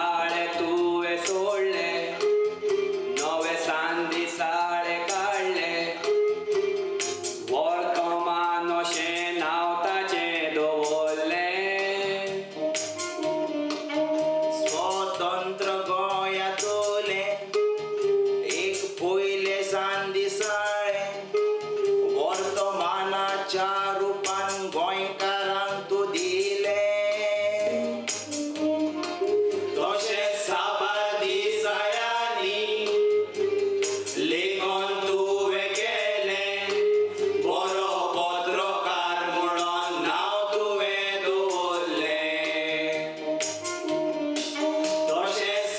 जाळे तुवे सोडले नवे सांदी साळे काढले वर्तमान अशें नांव ताचें दवरलें स्वतंत्र गोंयांतले एक पयले सांदी साळे वर्तमानाच्या रूपान गोंयकारांक तूं दिले तशें साबार दिसाळ्यांनी लेखन तुवें केलें बरो पत्रकार म्हणून नांव तुवें दवरलें तशें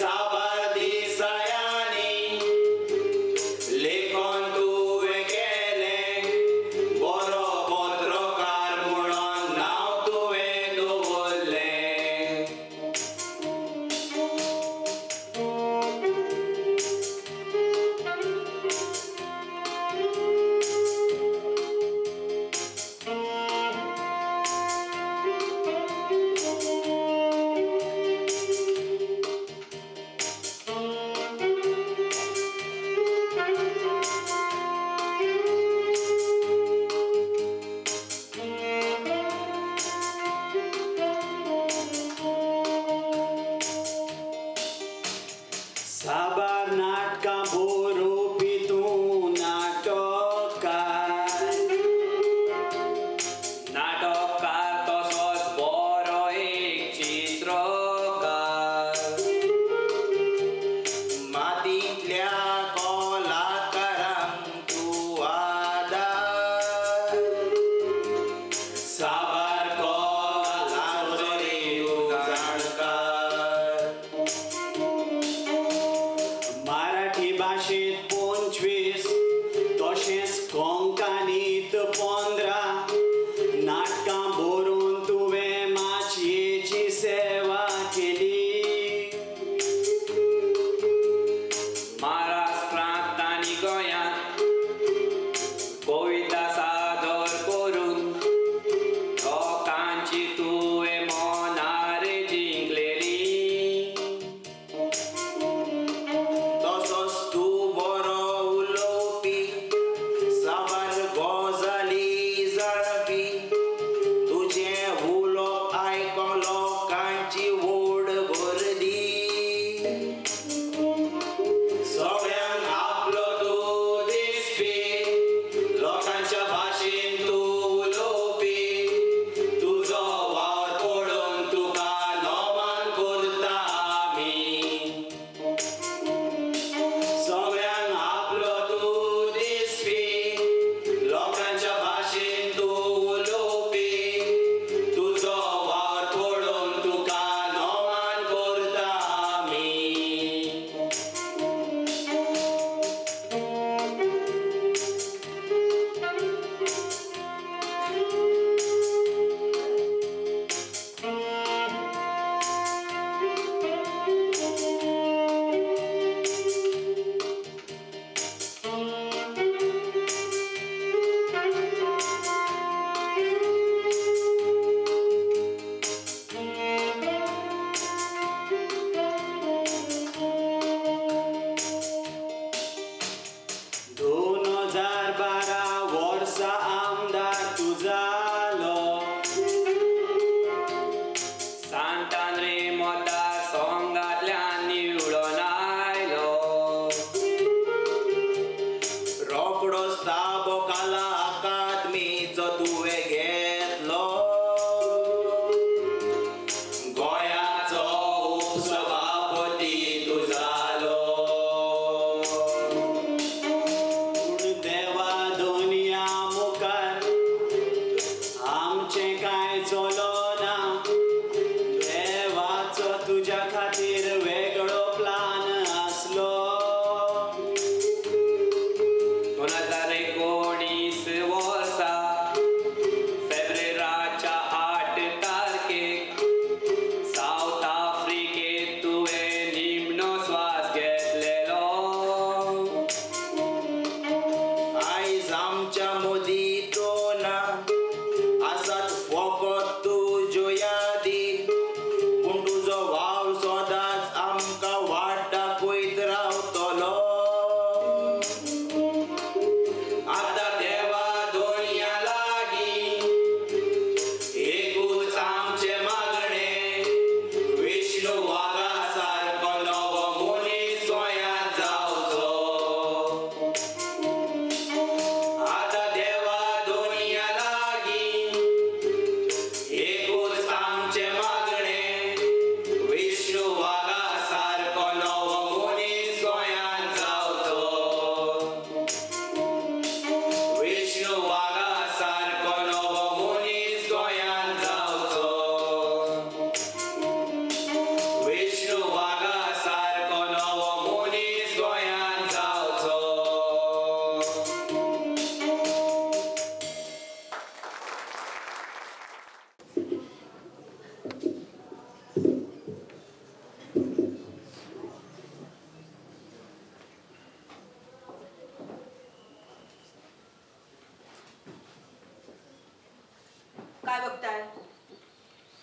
काय बघताय?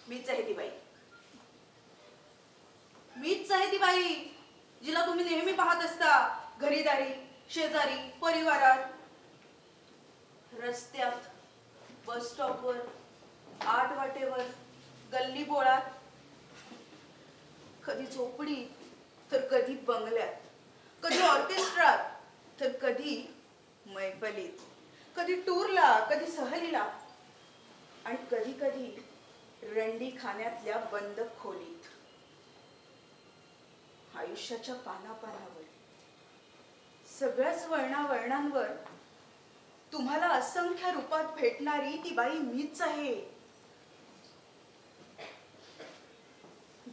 मीच आहे ती बाई. मीच आहे ती बाई जिला तुम्ही नेहमी पाहत असता घरीदारी, शेजारी, परिवारात, रस्त्यात, बस स्टॉपवर, आठ वाटेवर, गल्ली बोळात, कधी झोपडी तर कधी बंगल्यात, कधी ऑर्केस्ट्रात तर कधी मैफलीत, कधी टूरला, कधी सहलीला आणि कधी कधी रंडी खाण्यातल्या बंद खोलीत. आयुष्याच्या पानापानावर, सगळ्याच वळणावळणांवर तुम्हाला असंख्य रूपात भेटणारी ती बाई मीच आहे,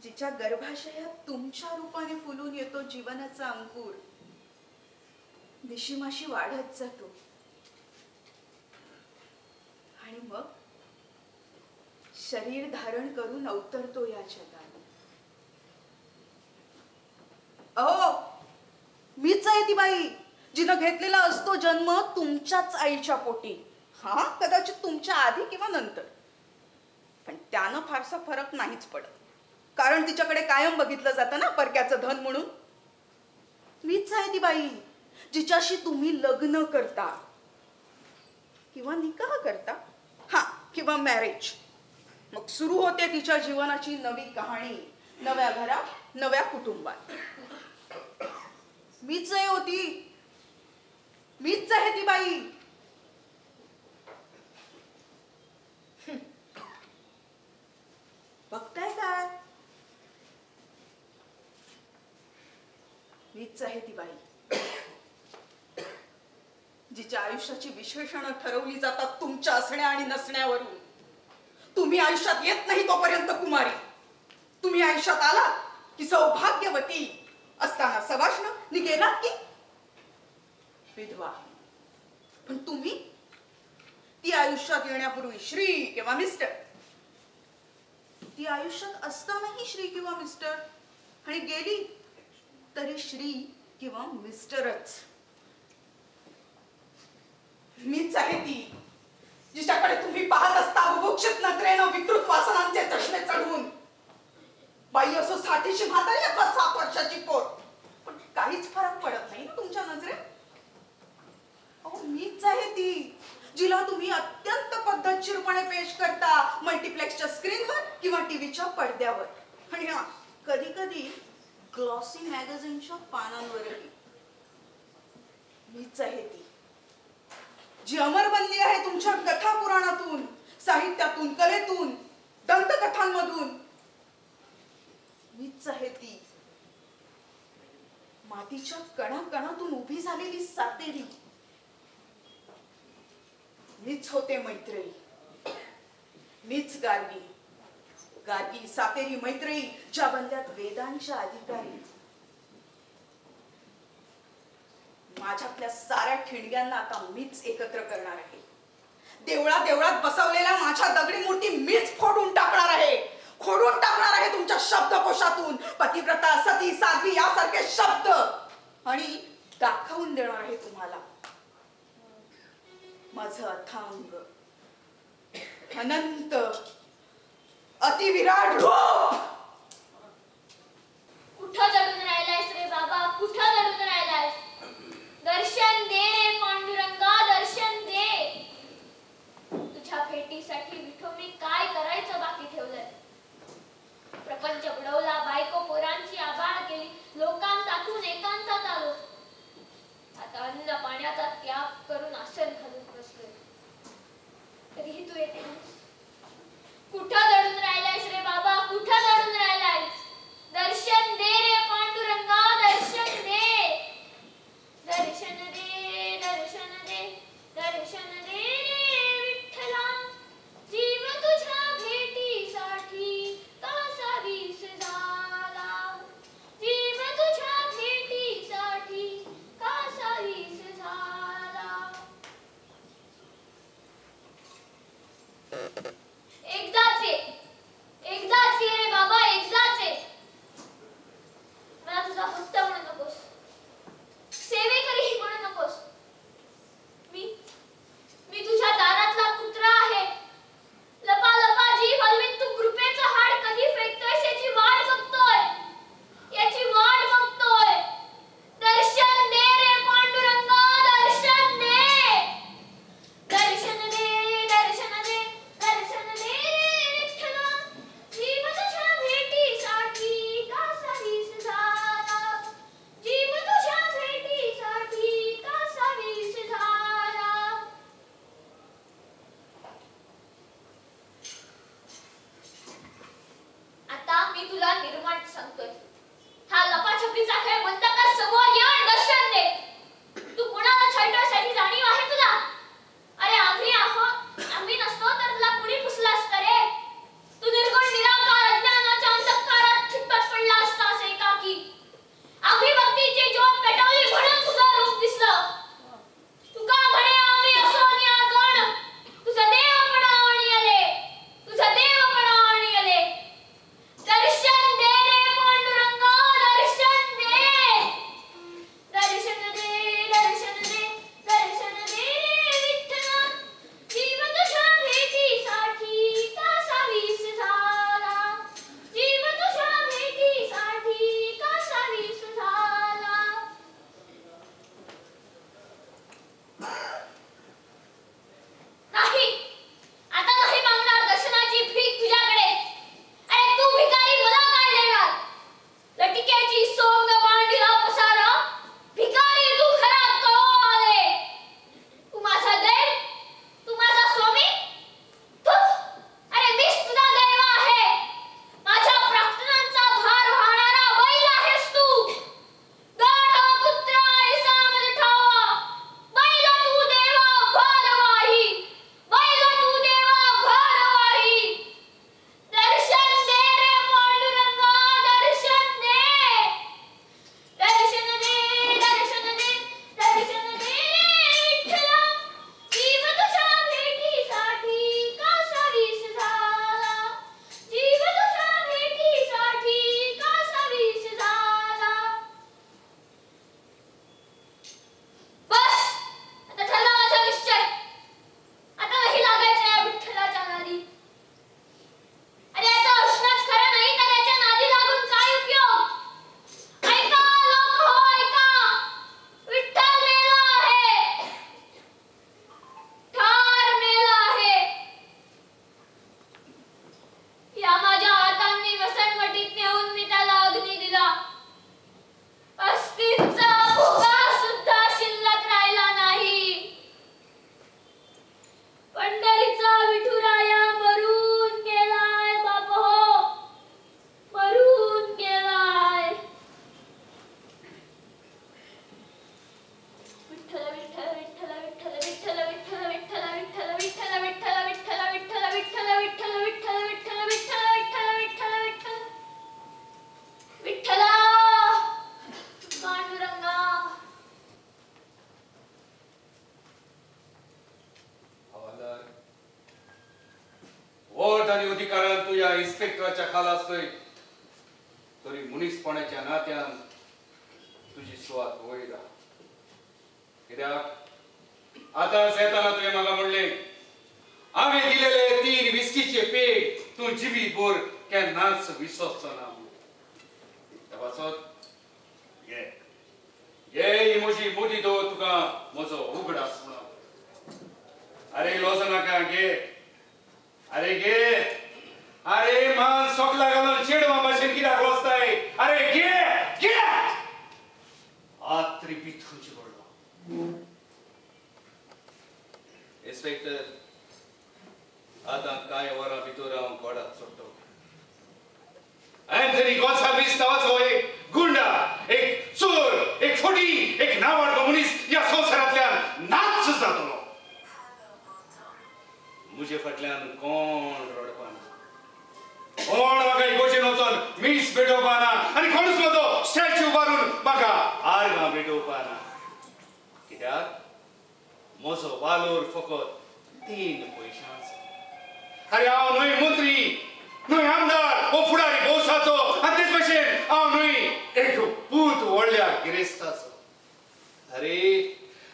जिच्या गर्भाशयात तुमच्या रूपाने फुलून येतो जीवनाचा अंकुर, निशिमाशी वाढत जातो आणि मग शरीर धारण करून अवतरतो या जगात. अहो, मीच आहे ती बाई जिनं घेतलेला असतो जन्म तुमच्याच आईच्या पोटी. हा, कदाचित तुमच्या आधी किंवा नंतर, पण त्यानं फारसा फरक नाहीच पडत, कारण तिच्याकडे कायम बघितलं जातं ना परक्याचं धन म्हणून. मीच आहे ती बाई जिच्याशी तुम्ही लग्न करता किंवा निकाह करता, हा, किंवा मॅरेज. मग सुरू होते तिच्या जीवनाची नवी कहाणी, नव्या घरात, नव्या कुटुंबात. मीच आहे होती, मीच आहे ती बाई. बघताय काय? मीच आहे ती बाई जिच्या आयुष्याची विशेषणं ठरवली जातात तुमच्या असण्या आणि नसण्यावरून. तुम्ही आयुष्यात येत नाही तोपर्यंत कुमारी, तुम्ही आयुष्यात आलात की सौभाग्यवती, असताना सवाष्ण, नि गेलात की विधवा. पण तुम्ही ती आयुष्यात येण्यापूर्वी श्री किंवा मिस्टर, ती आयुष्यात असतानाही श्री किंवा मिस्टर, आणि गेली तरी श्री किंवा मिस्टरच. मीच आहे ती जिच्याकडे तुम्ही पाहत असता बुभुक्षित नजरेनं विकृत वासनांचे चष्मे चढवून. बाई असो 60ची म्हातारी अथवा 7 वर्षाची पोर, पण काहीच फरक पडत नाही ना तुमच्या नजरेत. अहो, मीच आहे ती जिला तुम्ही अत्यंत पद्धतशीरपणे पेश करता मल्टिप्लेक्सच्या स्क्रीनवर किंवा टीव्हीच्या पडद्यावर, आणि हा, कधी कधी ग्लॉसी मॅगझिनच्या पानांवरही. मीच आहे ती जी अमर बनली आहे तुमच्या कथा पुराणातून, साहित्यातून, कलेतून, दंतकथांमधून. मीच आहे ती मातीच्या कणाकणातून उभी झालेली सातेरी. मीच होते मैत्रेयी, मीच गार्गी, गार्गी, सातेरी, मैत्रेयी, ज्या बनल्यात वेदांच्या अधिकारी. माझ्यातल्या साऱ्या ठिणग्यांना आता मीच एकत्र करणार आहे. देवळात देवळात बसवलेल्या माझ्या दगडी मूर्ती मीच फोडून टाकणार आहे, खोडून टाकणार आहे तुमच्या शब्दकोशातून पतिव्रता, सती, साध्वी यासारखे शब्द, आणि दाखवून देणार आहे तुम्हाला माझं अथांग, अनंत, अतिविराट रूप. कुठं दडून राहिलायस रे बाबा, कुठं दडून राहिलायस? दर्शन दे रे पांडुरंगा, दर्शन दे. तुझ्या भेटीसाठी विठोबी काय करायचं बाकी ठेवलंय? प्रपंच बुडवला, बायको पोरांची आबाळ केली, लोकांतातून एकांतात आलो. आता अन्न पाण्याचा त्याग करून आसन घालून बसलोय. तरीही तू येते नाहीस. कुठं दडून राहिलायस रे बाबा, कुठं दडून राहिलायस? दर्शन दे रे पांडुरंगा, दर्शन दे. दर्शन दे, दर्शन दे, दर्शन दे रे विठ्ठला. जीव तुझ्या भेटीसाठी कासा वीस झाला. जीव तुझ्या भेटीसाठी कासा वीस झाला. एकदाच ये, एकदाच ये रे बाबा, एकदाच ये. मला तुझा भक्त म्हणू नकोस, सेवेकरीही म्हणू नकोस. मी तुझ्या दारातला कुत्रा आहे, लपा पद आणि अधिकारान तू या इन्स्पेक्टराच्या खाला असतोय तरी मुनीसपणाच्या नात्यान तुझी सुवात वयर कित्याक आता येताना तुवें म्हाका म्हणले हांवें दिलेले 3 विस्कीचे पेट तूं जिवीत भर केन्नाच विसरचो ना घे घे ही म्हजी मोदी दो तुका म्हजो उगडास म्हणून अरे लोज नाका घे अरे गे अरे मान सोकला घालून चेडवा भाशेन कित्याक वचताय अरे गे गे आत रिपीट खंयची पडलो इन्स्पेक्टर आता काय वरां भितर हांव कोर्टात सोडटलो एंथनी गॉन्साल्वीस नावाचो एक गुंडा एक चोर एक फुटी एक नावाडगो मनीस ह्या संवसारांतल्यान नाच जातलो मुजे फाटल्यान कोण रडपाना कोण म्हाका इगोचेन वचोन मीस भेटोवपाना आनी कोणूच म्हजो स्टॅच्यू उबारून म्हाका आर्गां भेटोवपाना कित्याक म्हजो वालोर फकत 3 पयशांचो अरे हांव न्हय मंत्री न्हय आमदार वो फुडारी भोवसाचो आनी तेच भशेन हांव न्हय एक पूत व्हडल्या गिरेस्ताचो अरे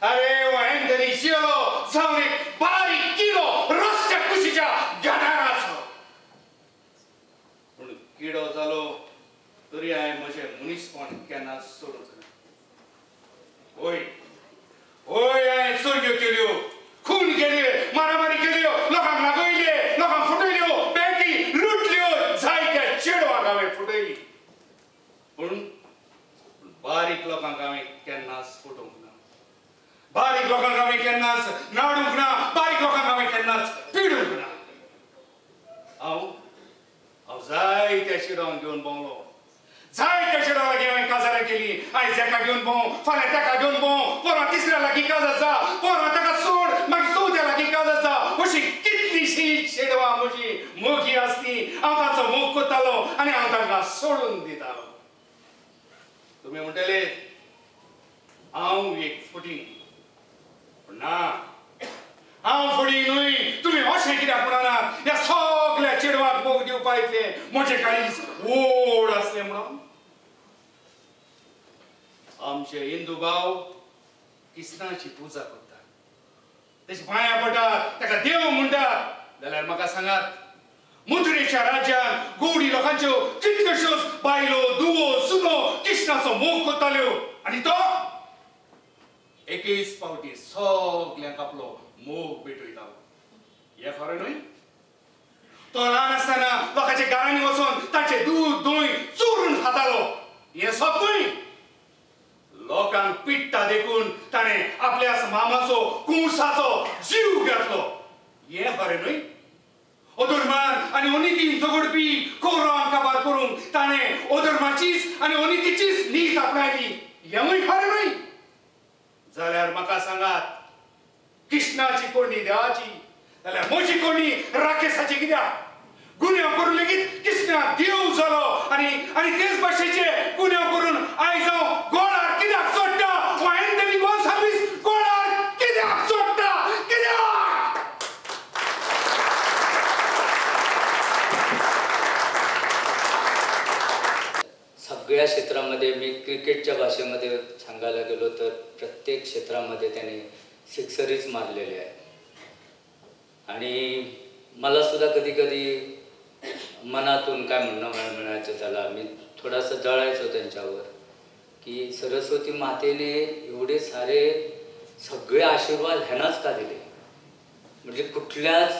अरे वो एंथनी शियलो जावन एक बारीक किडो रस्त्या कुशीच्या गटाराचो पूण किडो जालो तरी हांवें म्हजें मनीसपण केन्नाच सोडूंक ना होय होय हांवें चोरयो केल्यो खून केले मारामारी केल्यो लोकांक लागयले लोकांक फुटयल्यो बँकी लुटल्यो जायत्या चेडवांक हांवें फुटयली पूण बारीक लोकांक हांवें केन्नाच फुटोवंक ना बारीक लोकांक हांवें केन्नाच नाडूंक ना बारीक लोकांक हांवें केन्नाच पिडूंक ना हांव जायत्या चेडवांक घेवन भोंवलो जायत्या चेडवां लागीं हांवें काजारां केली आयज एका घेवन भोंव फाल्यां ताका घेवन भोंव परवां तिसऱ्या लागीं काजार जा परवां ताका सोड मागीर चवथ्या लागीं काजार जा अशी कितलीशीं चेडवां म्हजी मोगी आसली हांव तांचो मोग कोत्तालो आनी हांव तांकां सोडून दितालो तुमी म्हणटले हांव एक फुटी पूण ना हांव फुडी न्हय तुमी अशें कित्याक म्हणनात ह्या सगळ्या चेडवांक मोग दिवपा इतलें म्हजें काळीज व्हड आसलें म्हणून आमचे हिंदू भाव कृष्णाची पुजा करतात तेचे पांयां पडटात ताका देव म्हणटात जाल्यार म्हाका सांगात मथुरेच्या राज्यान गौडी लोकांच्यो कितल्योश्योच बायलो धुवो सुनो कृष्णाचो मोग करताल्यो आनी तो एकेच पावटी सगळ्यांक आपलो मोग भेटयतालो हें खरें न्हय तो ल्हान आसतना लोकांच्या घरांनी वचून तांचे दूद दोय चोरून खातालो हें सोंप न्हय लोकांक पिट्टा देखून ताणें आपल्याच मामाचो कुंसाचो जीव घेतलो हें खरें न्हय अधर्मान आनी अनितीन झगडपी कौरवांक काबार करूंक ताणें अधर्माचीच आनी अनितीचीच नीत आपणायली हेंवूय खरें न्हय जाल्यार म्हाका सांगात कृष्णाची कोणी देवाची जाल्यार म्हजी कोणी राकेशाची कित्याक गुन्यांव करून लेगीत कृष्णा देव जालो आनी तेच भाशेचे गुन्यांव करून आयज हांव गोडार कित्याक सोडटा वो एंथनी गॉन्साल्वीस गोडार कित्याक सोडटा कित्याक सगळ्या क्षेत्रामध्ये मी क्रिकेटच्या भाषेमध्ये सांगायला गेलो तर प्रत्येक क्षेत्रामध्ये त्याने सिक्सरीच मारलेले आहे आणि मला सुद्धा कधी कधी मनातून काय म्हणायचं त्याला मी थोडासा जळायचो त्यांच्यावर की सरस्वती मातेने एवढे सारे सगळे आशीर्वाद ह्यानाच का दिले म्हणजे कुठल्याच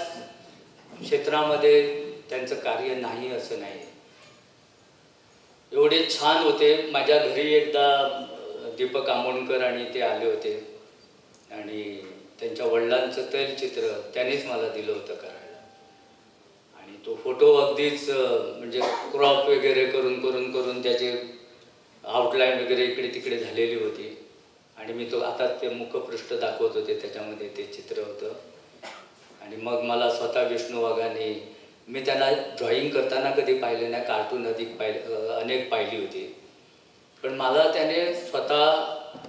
क्षेत्रामध्ये त्यांचं कार्य नाही असं नाही एवढे छान होते माझ्या घरी एकदा दीपक आमोणकर आणि ते आले होते आणि त्यांच्या वडिलांचं तैलचित्र त्यांनीच मला दिलं होतं करायला आणि तो फोटो अगदीच म्हणजे क्रॉप वगैरे करून त्याचे आउटलाईन वगैरे इकडे तिकडे झालेली होती आणि मी तो आता ते मुखपृष्ठ दाखवत होते त्याच्यामध्ये ते चित्र होतं आणि मग मला स्वतः विष्णू वाघाने मी त्यांना ड्रॉइंग करताना कधी पाहिले नाही कार्टून अनेक पाहिली होती पण मला त्याने स्वतः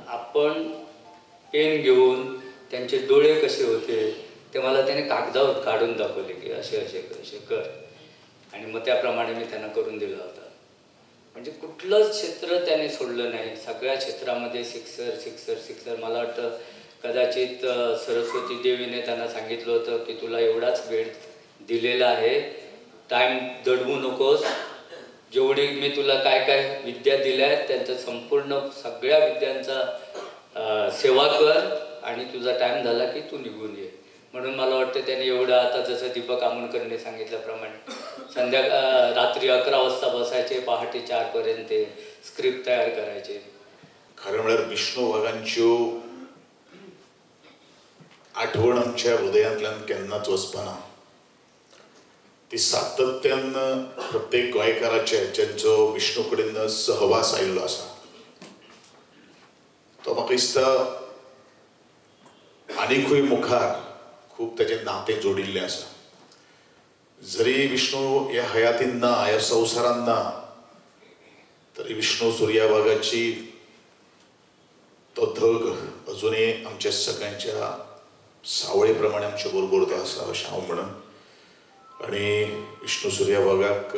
आपण पेन घेऊन त्यांचे डोळे कसे होते ते मला त्याने कागदावर काढून दाखवले की असे असे असे कर, आणि मग त्याप्रमाणे मी त्यांना करून दिला होता. म्हणजे कुठलंच क्षेत्र त्याने सोडलं नाही. सगळ्या क्षेत्रामध्ये सिक्सर सिक्सर सिक्सर. मला वाटतं कदाचित सरस्वती देवीने त्यांना सांगितलं होतं की तुला एवढाच वेळ दिलेला आहे, टाईम दडवू नकोस, जेवढी मी तुला काय काय विद्या दिल्या आहेत त्यांचं संपूर्ण सगळ्या विद्यांचा सेवा कर, आणि तुझा टाईम झाला की तू निघून ये. म्हणून मला वाटतं त्याने एवढं, आता जसं दीपक आमोणकरने सांगितल्याप्रमाणे रात्री 11 वाजता बसायचे, पहाटे 4 पर्यंत स्क्रिप्ट तयार करायचे. खरं म्हळ्यार विष्णू वाघांच्यो आठवण आमच्या हृदयांतल्यान केन्नाच वचपाना. ती सातत्यान प्रत्येक गोंयकाराचे ज्यांचो विष्णू कडेन सहवास आयिल्लो आसा तो म्हाका दिसता आनीकूय मुखार खूब ताचें नातें जोडिल्लें आसा. जरी विष्णू ह्या हयातीन ना, ह्या संवसारान ना, तरी विष्णू सुर्या वाघाची तो धग अजुनूय आमच्या सगळ्यांच्या सावळे प्रमाणे आमच्या बरोबर तो आसा अशें हांव म्हणन. आणि विष्णू सुर्या वाघाक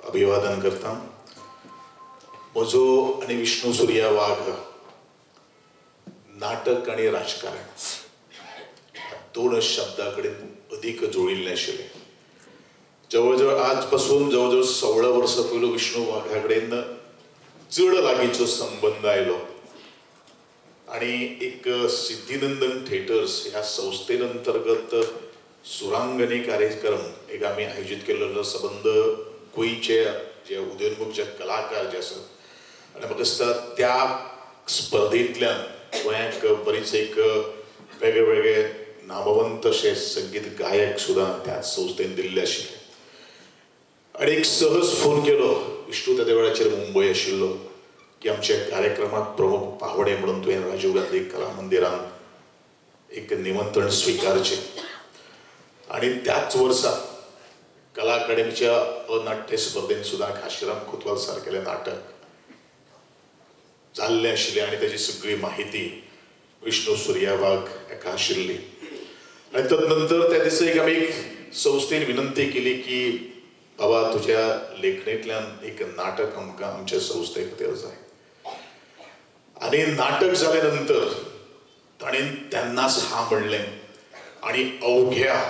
अभिवादन करता. म्हजो आनी विष्णू सुर्या वाघ नाटक आणि राजकारण दोन शब्दां कडेन अदीक जोडिल्लें आशिल्लें. जवळजवळ आज पासून जवळजवळ 16 वर्सां पयलीं विष्णू वाघा कडेन चड लागींचो संबंद आयलो. आणि एक सिद्धीनंदन थिएटर्स ह्या संस्थेन अंतर्गत सुरांगणी कार्यक्रम एक आमी आयोजीत केल्लो संबंध गोंयचे जे उदयोन्मुख जे कलाकार जे आसात, आनी म्हाका दिसता त्या स्पर्धेंतल्यान गोंयाक बरीच एक वेगळे वेगळे नामवंत अशे संगीत गायक सुद्दां त्याच संस्थेन दिल्ले आशिल्ले. आनी एक सहज फोन केलो, विष्णू त्या वेळाचेर मुंबय आशिल्लो, की आमच्या कार्यक्रमाक प्रमुख पाहुणे म्हणून तुवें राजीव गांधी कला मंदिरांत एक निमंत्रण स्विकारचें. आणि त्याच वर्सा कला अकादमीच्या अनाट्य स्पर्धेन सुद्दां काशिराम कोतवाल सारकेलें नाटक जाल्लें आशिल्लें, आनी ताची सगळी माहिती विष्णू सुर्या वाघ हेका आशिल्ली. आनी तदनंतर त्या दिसा एक आमी एक संस्थेन विनंती केली की बाबा तुज्या लेखणेंतल्यान एक नाटक आमकां आमच्या संस्थे खातीर जाय. आनी नाटक जाले नंतर ताणें तेन्नाच हा म्हणलें. आनी अवघ्या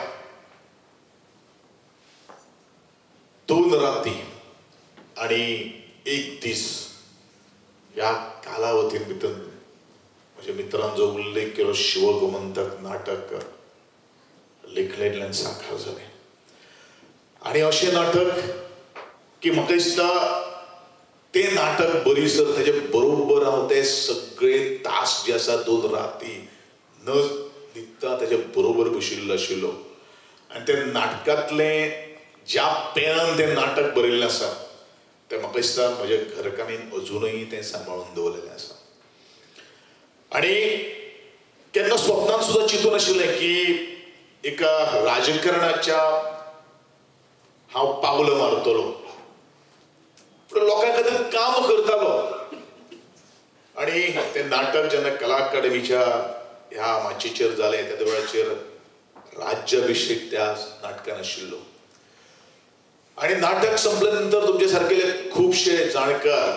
2 राती आणि 1 दीस ह्या कालावधीन भितर म्हज्या मित्रान जो उल्लेख केलो शिवगोमंतक नाटक लेखणेंतल्यान साकार जालें. आनी अशें नाटक की म्हाका दिसता तें नाटक बरीसर ताचे बरोबर हांव ते सगळे तास जे आसा 2 राती न दिसता ताचे बरोबर बशिल्लो आशिल्लो. आनी त्या नाटकांतलें ज्या पेनान तें नाटक बरयल्लें आसा तें म्हाका दिसता म्हज्या घरकान्नीन अजुनूय तें सांबाळून दवरलेलें आसा. आनी केन्ना स्वप्नांत सुद्दां चिंतून आशिल्लें की एका राजकारणाच्या हांव पावल मारतलो, पूण लोकां खातीर काम करतालो. आनी तें नाटक जेन्ना कला अकादमीच्या ह्या माचयेचेर जालें त्या वेळाचेर राज्याभिषेक त्या नाटकान आशिल्लो. आनी नाटक संपले नंतर तुमचे सारकेले खुबशे जाणकार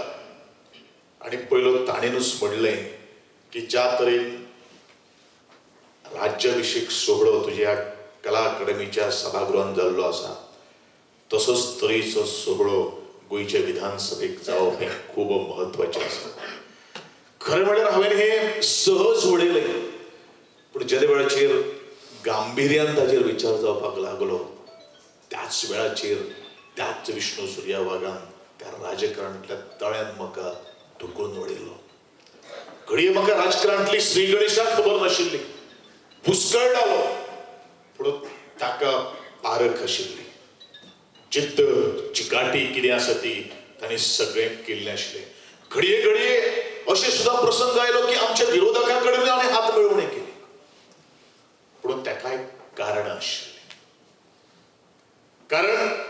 आनी पयलो ताणेनूच म्हणलें की ज्या तरेन राज्याभिषेक सोहळो तुज्या कला अकादमीच्या सभागृहांत जाल्लो आसा तसोच तरेचो सोहळो गोंयच्या विधानसभेक जावप हें खूब म्हत्वाचें आसा. खरें म्हळ्यार हांवें हें सहज उडयलें, पूण जे वेळाचेर गांभिर्यान ताचेर विचार जावपाक लागलो त्याच वेळाचेर त्याच विष्णू सुर्या वाघान त्या राजकारणांतल्या तळ्यान म्हाका ढुकळून उडयलो. घडये म्हाका राजकारणांतली श्री गणेशाक खबर नाशिल्ली, हुस्कळटालो, पूण ताका पारख आशिल्ली. जिद्द चिकाटी कितें आसा ती ताणें सगळें केल्लें आशिल्लें. घडये घडये अशें सुद्दां प्रसंग आयलो की आमच्या विरोधकां कडेन हांवें हात मेळोवणी केली, पूण ताकाय कारण आशिल्लें. कारण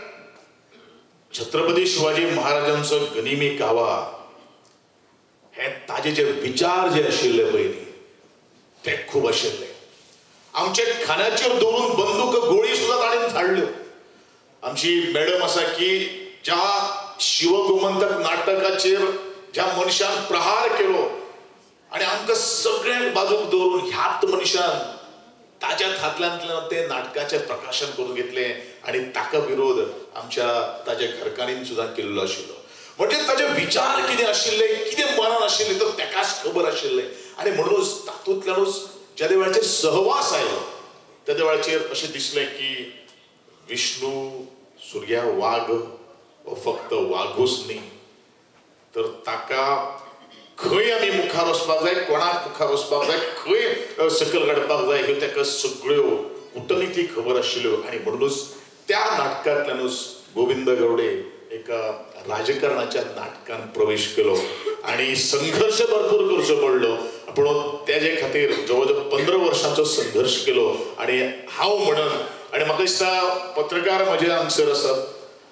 छत्रपती शिवाजी महाराजांचो गनिमी कावा हे ताजे जे विचार जे आशिल्ले पयलीं ते खूब आशिल्ले. आमच्या खांद्याचेर दवरून बंदूक गोळी सुद्धा ताणें झाडल्यो. आमची मॅडम आसा की ज्या शिवगोमंतक नाटकाचेर ज्या मनशान प्रहार केलो आणि आमकां सगळ्यांक बाजूक दवरून ह्याच मनशान ताज्याच हातल्यांतल्यान ते नाटकाचें प्रकाशन करून घेतलें आणि ताका विरोध आमच्या ताज्या घरकान्नीन सुद्दां केल्लो आशिल्लो. म्हणजे ताजे विचार कितें आशिल्ले, कितें मनान आशिल्लें तो तेकाच खबर आशिल्लें. आणि म्हणूनच तातूंतल्यानूच ज्या वेळाचेर सहवास आयलो त्या वेळाचेर अशें दिसलें की विष्णू सुर्या वाघ हो फक्त वाघूच न्ही, तर ताका खंय आमी मुखार वचपाक जाय, कोणाक मुखार वचपाक जाय, खंय सकल काडपाक जाय, ह्यो ताका सगळ्यो कुटनीती खबर आशिल्ल्यो. आणि म्हणूनच त्या नाटकांतल्यानूच गोविंद गावडे एका राजकारणाच्या नाटकान प्रवेश केलो आणि संघर्ष भरपूर करचो पडलो. पूण तेजे खातीर जवळ जवळ 15 वर्सांचो संघर्ष केलो. आणि हांव म्हणून आणि म्हाका दिसता पत्रकार म्हजे हांगसर आसात,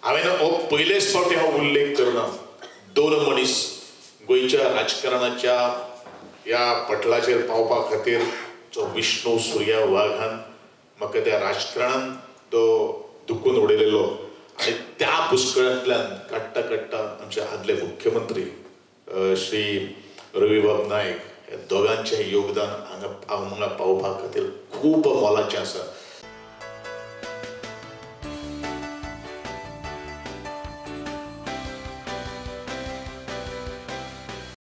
हांवें हो पयलेच फावटी हांव उल्लेख करना. 2 मनीस गोंयच्या राजकारणाच्या ह्या पटलाचेर पावपा खातीर जो विष्णू सुर्या वाघान म्हाका त्या राजकारणान तो दुखून उडयलेलो. आणि त्या पुष्कळांतल्यान काडटा काडटा आमचे आदले मुख्यमंत्री श्री रविबाब नायक हे दोगांचें योगदान हांगा पावपा खातीर खूब मोलाचें आसा.